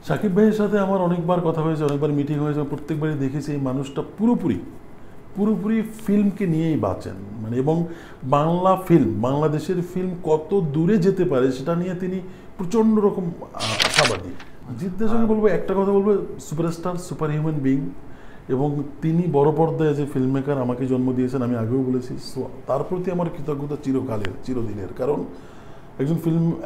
সাকিব ভাইয়ের সাথে আমার অনেকবার কথা হয়েছে, অনেকবার মিটিং হয়েছে, প্রত্যেকবারই দেখেছি এই মানুষটা পুরোপুরি পুরোপুরি ফিল্মকে নিয়েই বাঁচেন, মানে এবং বাংলা ফিল্ম, বাংলাদেশের ফিল্ম কত দূরে যেতে পারে সেটা নিয়ে তিনি প্রচণ্ড রকম আশাবাদী। জিদ্দের সঙ্গে বলবো একটা কথা বলবো, সুপারস্টার, সুপার হিউম্যান বিং, এবং তিনি বড় পর্দায় যে ফিল্ম মেকার আমাকে জন্ম দিয়েছেন, আমি আগেও বলেছি, তার প্রতি আমার কৃতজ্ঞতা চিরকালের, চিরদিনের। কারণ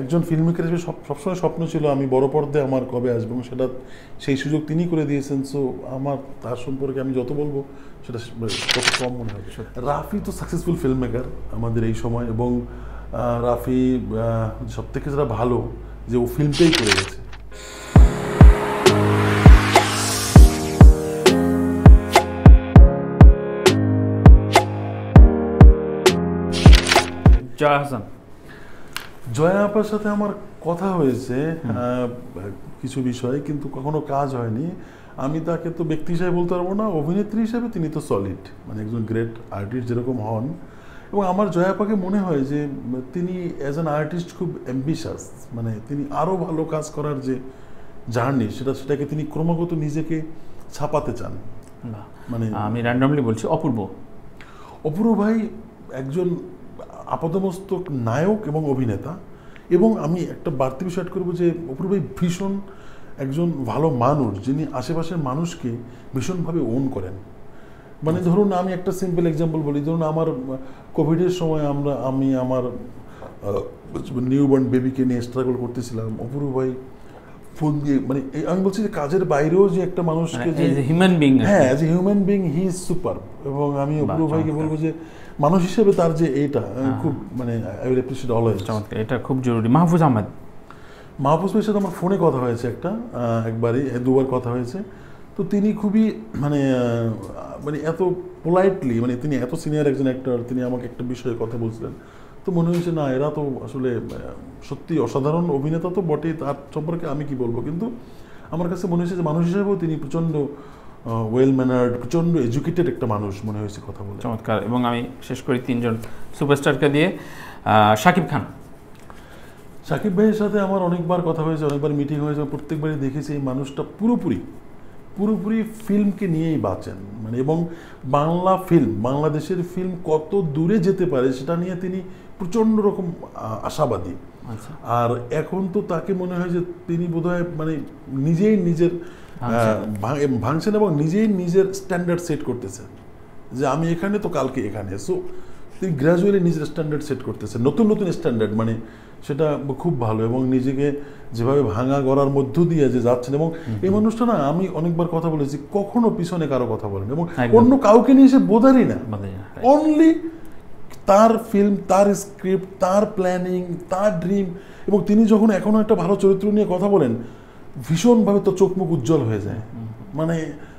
একজন ফিল্ম মেকার হিসেবে সবসময় স্বপ্ন ছিল আমি বড় পর্দায় আমার কবে আসবো, এবং সেটা সেই সুযোগ তিনি করে দিয়েছেন। সো আমার তার সম্পর্কে আমি যত বলবো সেটা কত কম মনে হবে। রাফি তো সাকসেসফুল ফিল্ম মেকার আমাদের এই সময়, এবং রাফি সব থেকে যেটা ভালো যে ও ফিল্মটাই করে গেছে। জয়া হাসান, জয়া আপার সাথে আমার কথা হয়েছে কিছু বিষয়ে, কিন্তু কখনো কাজ হয়নি। আমি তাকে তো ব্যক্তি হিসাবে বলতে পারবো না, অভিনেত্রী হিসাবে তিনি তো সলিড, মানে একজন গ্রেট আর্টিস্ট যেরকম হন। এবং আমার জয়া আপাকে মনে হয় যে তিনি অ্যাজ অ্যান আর্টিস্ট খুব অ্যাম্বিশাস, মানে তিনি আরও ভালো কাজ করার যে জার্নি সেটাকে তিনি ক্রমাগত নিজেকে ছাপাতে চান। মানে আমি র্যান্ডমলি বলছি, অপূর্ব ভাই একজন আপাতমস্তক নায়ক এবং অভিনেতা, এবং আমি একটা বাড়তি বিষয় অ্যাড করবো যে অপূর্ব ভাই ভীষণ একজন ভালো মানুষ, যিনি আশেপাশের মানুষকে ভীষণভাবে ওন করেন। মানে ধরুন আমি একটা সিম্পল এক্সাম্পল বলি, ধরুন আমার কোভিডের সময় আমি আমার নিউবর্ন বেবিকে নিয়ে স্ট্রাগল করতেছিলাম, অপূর্ব ভাই ফোন দিয়ে, মানে আমি বলছি যে কাজের বাইরেও যে একটা মানুষকে হিউম্যান বিং, হ্যাঁ as a human being he is super. এবং আমি অপূর্ব ভাইকে বলবো যে মানুষ হিসেবে তার যে এইটা খুব, মানে আই উইল অ্যাপ্রিশিয়েট অলওয়েজ। চমৎকার, এটা খুব জরুরি। মাহফুজ আহমেদ, মাহফুজ ভাইয়ের সাথে আমার ফোনে কথা হয়েছে একবারই, দুবার কথা হয়েছে। তো তিনি খুবই মানে এত পোলাইটলি, মানে তিনি এত সিনিয়র একজন অ্যাক্টর, তিনি আমাকে একটা বিষয়ে কথা বলছিলেন, তো মনে হয়েছে না এরা তো আসলে সত্যি অসাধারণ অভিনেতা তো বটেই, তার সম্পর্কে আমি কি বলবো, কিন্তু আমার কাছে মনে হয়েছে যে মানুষ হিসেবেও তিনি প্রচণ্ড ওয়েল ম্যানার্ড, প্রচণ্ড এডুকেটেড একটা মানুষ মনে হয়েছে কথা বলে। চমৎকার। এবং আমি শেষ করি তিনজন সুপারস্টারকে দিয়ে। শাকিব খান, সাকিব ভাইয়ের সাথে আমার অনেকবার কথা হয়েছে, অনেকবার মিটিং হয়েছে, প্রত্যেকবারই দেখেছি এই মানুষটা পুরোপুরি ফিল্মকে নিয়েই বাঁচেন, মানে এবং বাংলা ফিল্ম, বাংলাদেশের ফিল্ম কত দূরে যেতে পারে সেটা নিয়ে তিনি প্রচণ্ড রকম আশাবাদী। আর এখন তো তাকে মনে হয় যে তিনি বোধহয় মানে নিজেই নিজের ভাঙছেন এবং নিজেই নিজের স্ট্যান্ডার্ড সেট করতেছেন, যে আমি এখানে তো কালকে এখানে। সো তিনি গ্র্যাজুয়ালি নিজের স্ট্যান্ডার্ড সেট করতেছেন, নতুন স্ট্যান্ডার্ড, মানে সেটা খুব ভালো। এবং নিজেকে যেভাবে ভাঙা গড়ার মধ্য দিয়ে যে যাচ্ছেন, এবং এই মানুষটা না, আমি অনেকবার কথা বলেছি, কখনো পিছনে কারো কথা বলেন এবং অন্য কাউকে নিয়ে এসে বোঝারই না, অনলি তার ফিল্ম, তার স্ক্রিপ্ট, তার প্ল্যানিং, তার ড্রিম। এবং তিনি যখন এখনো একটা ভালো চরিত্র নিয়ে কথা বলেন, ভীষণভাবে তো চোখ মুখ উজ্জ্বল হয়ে যায়। মানে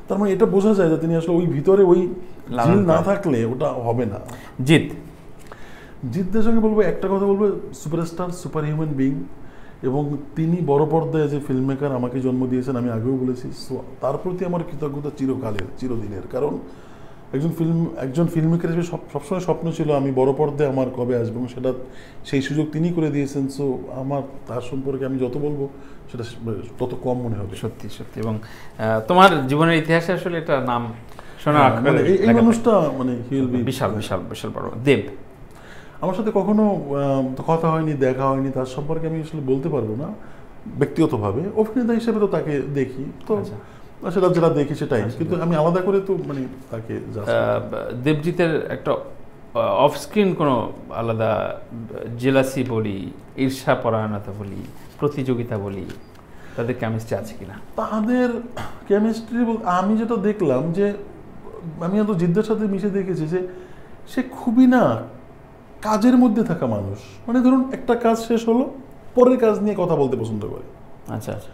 তার মানে এটা বোঝা যায় যে তিনি আসলে ওই ভিতরে ওই জিল না থাকলে ওটা হবে না। জিদ্দের সঙ্গে বলবো একটা কথা বলবো, সুপারস্টার, সুপার হিউম্যান বিং, এবং তিনি বড় পর্দায় যে ফিল্ম মেকার আমাকে জন্ম দিয়েছেন, আমি আগেও বলেছি। সো তার প্রতি আমার কৃতজ্ঞতা চিরকালের, চিরদিনের। কারণ একজন ফিল্ম মেকার হিসেবে সবসময় স্বপ্ন ছিল আমি বড় পর্দায় আমার কবে আসবো, এবং সেটা সেই সুযোগ তিনি করে দিয়েছেন। সো আমার তার সম্পর্কে আমি যত বলবো সেটা তত কম মনে হবে। সত্যি সত্যি। এবং তোমার জীবনের ইতিহাসে আসলে এটা নাম শোনা, এই মানুষটা মানে বিশাল বিশাল বিশাল বড়। দেব, আমার সাথে কখনো কথা হয়নি, দেখা হয়নি, তার সম্পর্কে আমি আসলে বলতে পারবো না ব্যক্তিগতভাবে। অভিনেতা হিসেবে তো তাকে দেখি, তো সেটা যেটা দেখি সেটাই, কিন্তু আমি আলাদা করে তো মানে তাকে। দেবজিতের একটা অফ স্ক্রিন কোনো আলাদা জেলাসি বলি, ঈর্ষা পরায়ণতা বলি, প্রতিযোগিতা বলি, তাদের কেমিস্ট্রি আছে কিনা? তাদের কেমিস্ট্রি বলতে আমি যেটা দেখলাম, যে আমি এত জিদ্দের সাথে মিশে দেখেছি যে সে খুবই না কাজের মধ্যে থাকা মানুষ। মানে ধরুন একটা কাজ শেষ হলো, পরের কাজ নিয়ে কথা বলতে পছন্দ করে। আচ্ছা আচ্ছা।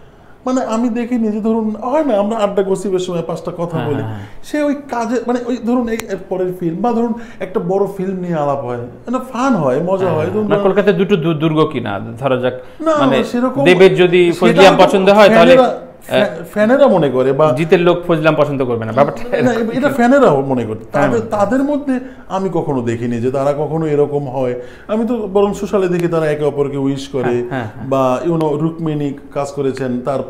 মানে আমি দেখিনি যে ধরুন হয় না আমরা আড্ডা গসিপের সময় 5টা কথা বলি, সে ওই কাজে মানে ওই ধরুন এই পরের ফিল্ম বা ধরুন একটা বড় ফিল্ম নিয়ে আলাপ হয়, মানে ফান হয়, মজা হয়। কলকাতায় দুটো দুর্গ কিনা ধরা যাক, মানে সেরকম দেবের যদি ফজলিয়াম পছন্দ হয় তাহলে ফ্যানেরা মনে করে বা জিতের লোক ফজলাম পছন্দ করবে না ব্যাপারটা না, এটা ফ্যানেরা মনে করে। তাদের মধ্যে আমি কখনো দেখিনি যে তারা কখনো এরকম হয়। আমি তো বরং সোশ্যালে দেখি তারা একে অপরকে উইশ করে, বা রুকমিনী কাজ করেছেন, তার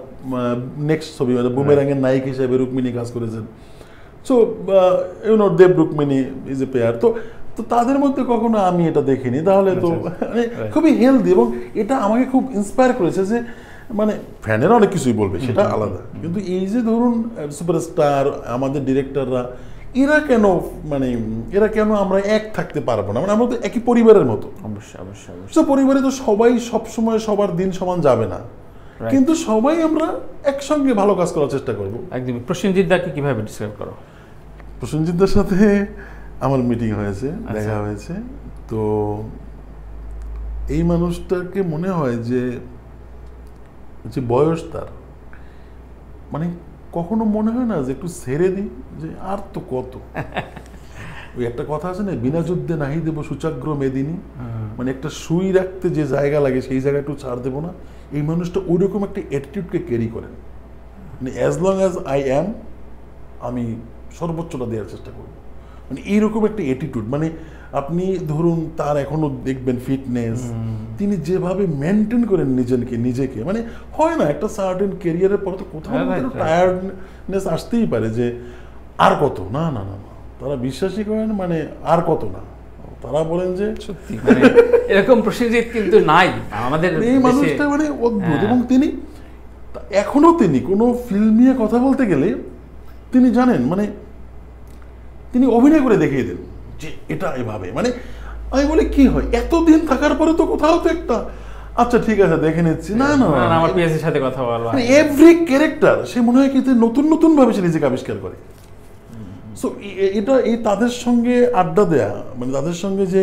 নেক্সট ছবি মানে বুমেরাঙের নায়ক হিসেবে রুকমিনী কাজ করেছেন। So Dev Rukmini is a pair. তো তাদের মধ্যে কখনো আমি এটা দেখিনি। তাহলে তো মানে খুবই হেলদি, এবং এটা আমাকে খুব ইন্সপায়ার করেছে যে মানে ফ্যানেরা অনেক কিছুই বলবে, সেটা আলাদা, কিন্তু এই যে ধরুন সুপারস্টার আমাদের ডিরেক্টররা, এরা কেন আমরা এক থাকতে পারবো না? মানে আমরা তো একই পরিবারের মতো। অবশ্যই পরিবারে তো সবাই সবসময় সবার দিন সমান যাবে না, কিন্তু সবাই আমরা একসঙ্গে ভালো কাজ করার চেষ্টা করবো। একদম। প্রসেনজিৎ দাকে কিভাবে ডিসক্রাইব করো? প্রসেনজিৎদার সাথে আমার মিটিং হয়েছে, দেখা হয়েছে। তো এই মানুষটাকে মনে হয় যে বয়স তার, মানে কখনো মনে হয় না যে একটু ছেড়ে দিই, যে আর তো কত। ওই একটা কথা আছে না, বিনা যুদ্ধে নাহি দেবো সুচাগ্র মেদিনী, মানে একটা সুই রাখতে যে জায়গা লাগে সেই জায়গা একটু ছাড় দেবো না। এই মানুষটা ওইরকম একটা অ্যাটিটিউডকে ক্যারি করেন, মানে as long as I am, আমি সর্বোচ্চটা দেওয়ার চেষ্টা করব, মানে এইরকম একটা অ্যাটিটিউড। মানে আপনি ধরুন তার এখনো দেখবেন ফিটনেস, তিনি যেভাবে মেনটেন করেন নিজেকে, মানে হয় না একটা সার্টেন ক্যারিয়ারের পরে তো কোথাও টায়ার্ডনেস আসতেই পারে যে আর কত, না না না না, তারা বিশ্বাসই করেন মানে আর কত না, তারা বলেন যে সত্যি এরকম প্রসেনজিৎ কিন্তু নাই আমাদের এই মানুষটা, মানে অদ্ভুত। এবং তিনি এখনো কোনো ফিল্ম নিয়ে কথা বলতে গেলে তিনি জানেন, মানে তিনি অভিনয় করে দেখিয়ে দেন যে এটা এভাবে, মানে আমি বলি কি হয় এতদিন থাকার পরে তো কোথাও তো একটা আচ্ছা ঠিক আছে দেখে নিচ্ছি, না না আমার পিএসের সাথে কথা বলবো, এভরি ক্যারেক্টার সে মনে হয় কি নতুন ভাবে সে নিজেকে আবিষ্কার করে। সো এটা এই তাদের সঙ্গে আড্ডা দেয়া, মানে তাদের সঙ্গে যে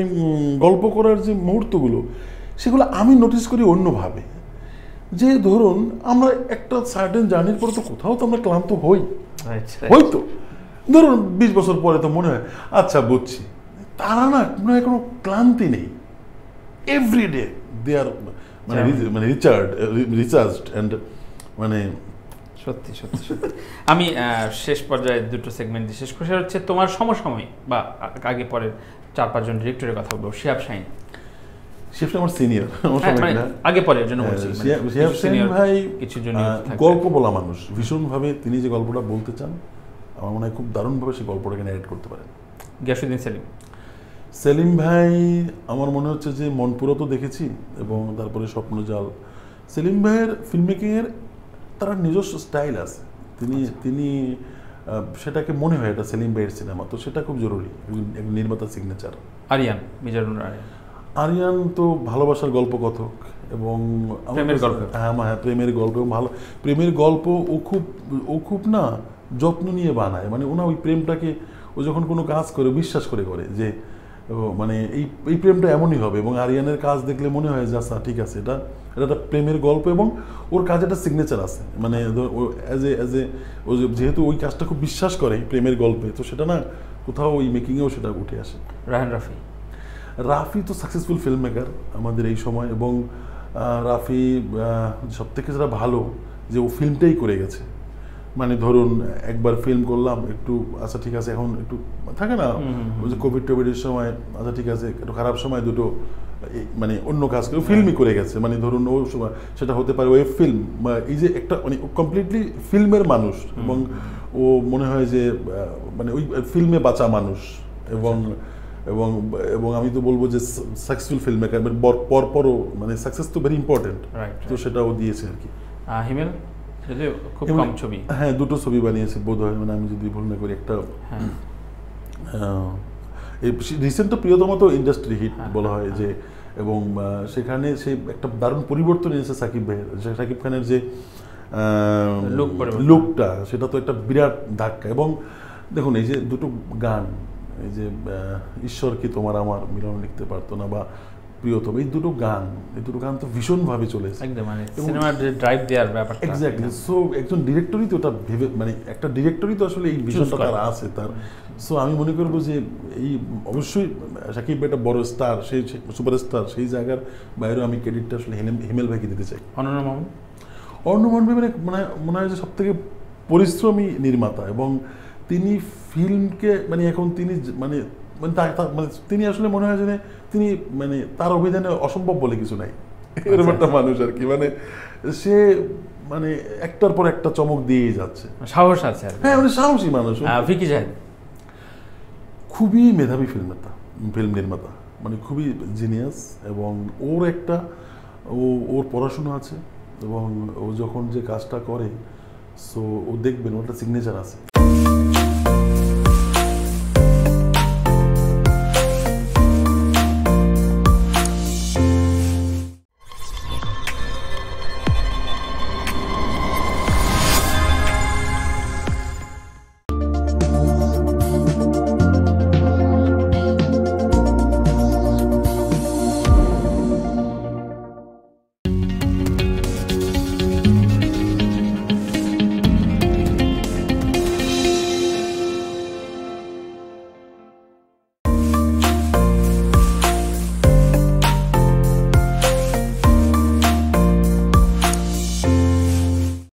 গল্প করার যে মুহূর্তগুলো, সেগুলো আমি নোটিস করি অন্যভাবে। যে ধরুন আমরা একটা সার্টেন জার্নির পরে তো কোথাও তো আমরা ক্লান্ত হই, হয়তো ধরুন 20 বছর পরে তো মনে হয় আচ্ছা বুঝছি, তারা না মনে হয় কোনো ক্লান্তি নেই, এভরিডে দে আর মানে রিচার্জড অ্যান্ড মানে সত্যি সত্যি সত্যি। আমি শেষ পর্যায়ে দুটো সেগমেন্ট শেষ করে, সেটা হচ্ছে তোমার সমসাময়িক বা আগে পরের 4-5 জন ডিরেক্টরের কথা বলবো। শিহাব শাহীন আমার সিনিয়র, আগে পরের জন্য বলছি। শিহাব শাহীন ভাই কিছু জন গল্প বলা মানুষ, ভীষণভাবে তিনি যে গল্পটা বলতে চান আমার মনে হয় খুব দারুণভাবে সেই গল্পটাকে ন্যারেট করতে পারেন। গিয়াসউদ্দিন সেলিম ভাই আমার মনে হচ্ছে যে মনপুরো তো দেখেছি, এবং তারপরে স্বপ্নজাল। সেলিম ভাইয়ের ফিল্ম মেকিংয়ের তার নিজস্ব স্টাইল আছে, তিনি সেটাকে মনে হয় এটা সেলিম ভাইয়ের সিনেমা, তো সেটা খুব জরুরি, একজন নির্মাতার সিগনেচার। আরিয়ান, মিজানুর আরিয়ান তো ভালোবাসার গল্প কথক, এবং প্রেমের গল্প, ভালো প্রেমের গল্প ও খুব না যত্ন নিয়ে বানায়, মানে ওনা ওই প্রেমটাকে ও যখন কোনো কাজ করে বিশ্বাস করে যে মানে এই প্রেমটা এমনই হবে, এবং আরিয়ানের কাজ দেখলে মনে হয় যে আচ্ছা ঠিক আছে, এটা একটা প্রেমের গল্প, এবং ওর কাজে একটা সিগনেচার আছে, মানে ও যেহেতু ওই কাজটা খুব বিশ্বাস করে প্রেমের গল্পে, তো সেটা না কোথাও ওই মেকিংয়েও সেটা উঠে আসে। রাফি তো সাকসেসফুল ফিল্ম মেকার আমাদের এই সময়, এবং রাফি সব থেকে যেটা ভালো যে ও ফিল্মটাই করে গেছে, মানে ধরুন একবার ফিল্ম করলাম একটু আচ্ছা ঠিক আছে, এখন একটু থাকে না ওই যে কোভিডের সময় আচ্ছা ঠিক আছে একটু খারাপ সময় দুটো মানে অন্য কাজ করে ফিল্মই করে গেছে, মানে ধরুন ও সেটা হতে পারে ওয়েব ফিল্ম, বা এই যে একটা মানে কমপ্লিটলি ফিল্মের মানুষ, এবং ও মনে হয় যে মানে ওই ফিল্মে বাঁচা মানুষ, এবং এবং এবং আমি তো বলবো যে সাকসেসফুল ফিল্ম মেকার, পরপরও মানে সাকসেস তো ভেরি ইম্পর্টেন্ট, তো সেটাও দিয়েছে আর কি। হিমেল খুব কম ছবি, হ্যাঁ দুটো ছবি বানিয়েছে বোধ হয়, মানে আমি যদি ভুল না করি, একটা এই রিসেন্টটা প্রিয়তম তো ইন্ডাস্ট্রি হিট বলা হয় যে, এবং সেখানে সে একটা দারুণ পরিবর্তন এনেছে সাকিব খানের যে লুকটা, সেটা তো একটা বিরাট ধাক্কা। এবং দেখুন এই যে দুটো গান, এই যে ঈশ্বর কি তোমার আমার মিলন লিখতে পারতো না, বা প্রিয়তম, এই দুটো গান তো ভীষণভাবে চলেছে একদম, মানে সিনেমার যে ড্রাইভ দেওয়ার ব্যাপারটা এক্স্যাক্টলি। সো একজন ডিরেক্টরই তো ওটা ভেবে, মানে একটা ডিরেক্টরই তো আসলে এই ভিশনটা তার আছে তার। সো আমি মনে করবো যে এই অবশ্যই সাকিব একটা বড় স্টার, সেই সুপারস্টার, সেই জায়গার বাইরেও আমি ক্রেডিটটা আসলে হিমেল ভাইকে দিতে চাই। অর্ণব মানবী মানে মানে মনে হয় যে সব থেকে পরিশ্রমী নির্মাতা, এবং তিনি ফিল্মকে মানে এখন তিনি মানে মানে মানে তিনি আসলে মনে হয় যে তিনি মানে তার অভিধানে অসম্ভব বলে কিছু নাই, এরকম একটা মানুষ আর কি। মানে সে মানে একটার পর একটা চমক দিয়েই যাচ্ছে, সাহস আছে আর কি। হ্যাঁ মানে সাহসী মানুষ। ভিকি জাহেদ খুবই মেধাবী ফিল্ম নির্মাতা, মানে খুবই জিনিয়াস, এবং ওর একটা ওর পড়াশোনা আছে, এবং ও যখন যে কাজটা করে সো ও দেখবেন ওর একটা সিগনেচার আছে।